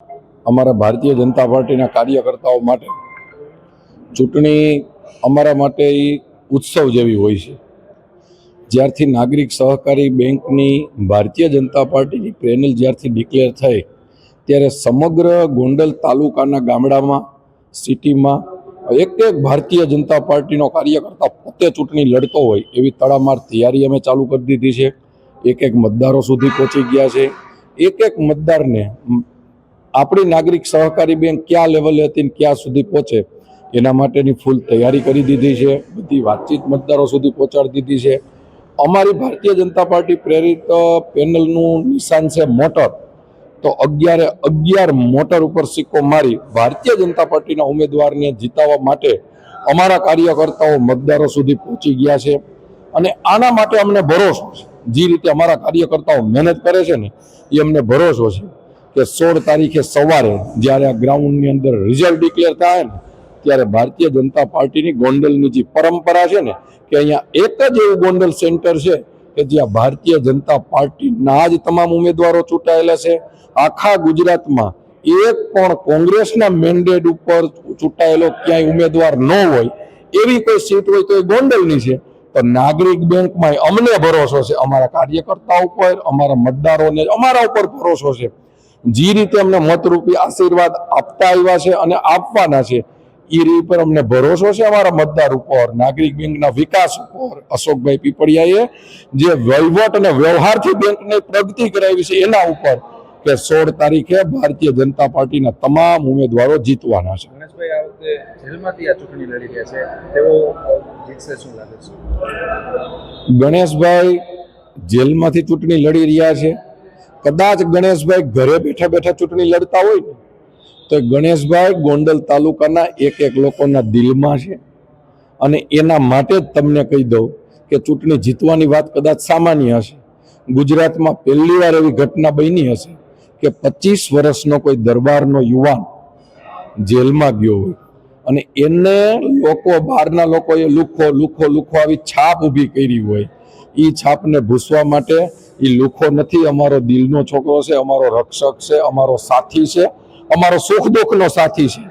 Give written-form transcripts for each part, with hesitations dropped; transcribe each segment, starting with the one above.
અમારા ભારતીય જનતા પાર્ટીના કાર્યકર્તાઓ માટે ચૂંટણી અમારા માટે ઉત્સવ જેવી હોય છે। જ્યારથી નાગરિક સહકારી બેંકની ભારતીય જનતા પાર્ટીની પેનલ જ્યારથી ડિક્લેર થઈ ત્યારે સમગ્ર ગોંડલ તાલુકાના ગામડામાં સિટીમાં એક ભારતીય જનતા પાર્ટીનો કાર્યકર્તા પોતે ચૂંટણી લડતો હોય એવી તડામાર તૈયારી અમે ચાલુ કરી દીધી છે। એક મતદારો સુધી પહોંચી ગયા છે। એક મતદારને આપણી નાગરિક સહકારી બેંક ક્યાં લેવલે હતી ને ક્યાં સુધી પહોંચે એના માટેની ફૂલ તૈયારી કરી દીધી છે। બધી વાતચીત મતદારો સુધી પહોંચાડી દીધી છે। અમારી ભારતીય જનતા પાર્ટી પ્રેરિત પેનલનું નિશાન છે મોટર, તો 11 મોટર ઉપર સિક્કો મારી ભારતીય જનતા પાર્ટીના ઉમેદવારને જીતાવવા માટે અમારા કાર્યકર્તાઓ મતદારો સુધી પહોંચી ગયા છે। અને આના માટે અમને ભરોસો છે, જે રીતે અમારા કાર્યકર્તાઓ મહેનત કરે છે ને એ અમને ભરોસો છે કે 16 તારીખે સવારે જ્યારે આ ગ્રાઉન્ડની અંદર રિઝલ્ટ ડિક્લેર થાય ને ત્યારે ભારતીય જનતા પાર્ટીની ગોંડલની જે પરંપરા છે ને કે અહીંયા એક જ એવું ગોંડલ સેન્ટર છે કે જ્યાં ભારતીય જનતા પાર્ટીના જ તમામ ઉમેદવારો ચૂંટાયેલા છે। આખા ગુજરાતમાં એક પણ કોંગ્રેસના મેન્ડેટ ઉપર ચૂંટાયેલો ક્યાંય ઉમેદવાર ન હોય એવી કોઈ સીટ હોય તો એ ગોંડલની છે। તો નાગરિક બેંકમાં અમને ભરોસો છે, અમારા કાર્યકર્તાઓ ઉપર, અમારા મતદારોને અમારા ઉપર ભરોસો છે। જે રીતે અમને મતરૂપી આશીર્વાદ આપતા આવ્યા છે અને આપવાના છે એ રીત પર અમને ભરોસો છે અમારા મતદાર ઉપર, નાગરિક બેંકના વિકાસ ઉપર। અશોકભાઈ પીપળિયાએ જે વહીવટ અને વ્યવહારથી બેંકને પ્રગતિ કરાવી છે એના ઉપર કે 16 તારીખે ભારતીય જનતા પાર્ટીના તમામ ઉમેદવારો જીતવાના છે। ગણેશભાઈ આ વખતે જેલમાંથી આ ચૂંટણી લડી રહ્યા છે, તેઓ જીતશે શું લાગે છે? ગણેશભાઈ જેલમાંથી ચૂંટણી લડી રહ્યા છે। કદાચ ગણેશભાઈ ઘરે બેઠા બેઠા ચૂંટણી લડતા હોય ને તો ગણેશભાઈ ગોંડલ તાલુકાના એક લોકોના દિલમાં છે। અને એના માટે જ તમને કહી દઉં કે ચૂંટણી જીતવાની વાત કદાચ સામાન્ય હશે, ગુજરાતમાં પહેલી વાર એવી ઘટના બની હશે કે 25 વર્ષનો કોઈ દરબારનો યુવાન જેલમાં ગયો હોય અને એને લોકો, બહારના લોકોએ લુખો આવી છાપ ઊભી કરી હોય। એ છાપને ભૂસવા માટે એ લુખો નથી, અમારો દિલનો છોકરો છે, અમારો રક્ષક છે, અમારો સાથી છે, અમારો સુખ દુઃખનો સાથી છે।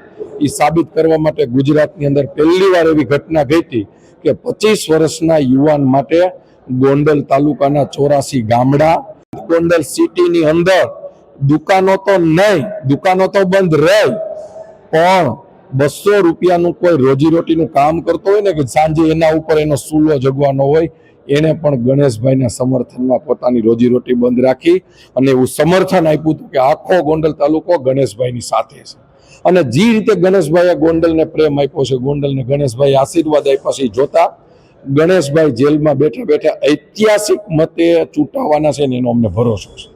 એ સાબિત કરવા માટે ગુજરાતની અંદર પહેલી વાર એવી ઘટના ઘટી કે 25 વર્ષના યુવાન માટે ગોંડલ તાલુકાના 84 ગામડા, ગોંડલ સિટીની અંદર દુકાનો તો નહીં, દુકાનો તો બંધ રહે, પણ 200 રૂપિયાનું કોઈ રોજીરોટીનું કામ કરતો હોય ને કે સાંજે એના ઉપર એનો સૂલો જગવાનો હોય, એને પણ ગણેશભાઈના સમર્થનમાં પોતાની રોજીરોટી બંધ રાખી અને એવું સમર્થન આપ્યું હતું કે આખો ગોંડલ તાલુકો ગણેશભાઈની સાથે છે। અને જે રીતે ગણેશભાઈએ ગોંડલને પ્રેમ આપ્યો છે, ગોંડલને ગણેશભાઈ આશીર્વાદ આપ્યા છે, જોતા ગણેશભાઈ જેલમાં બેઠા બેઠા ઐતિહાસિક મતે ચૂંટાવાના છે ને એનો અમને ભરોસો છે।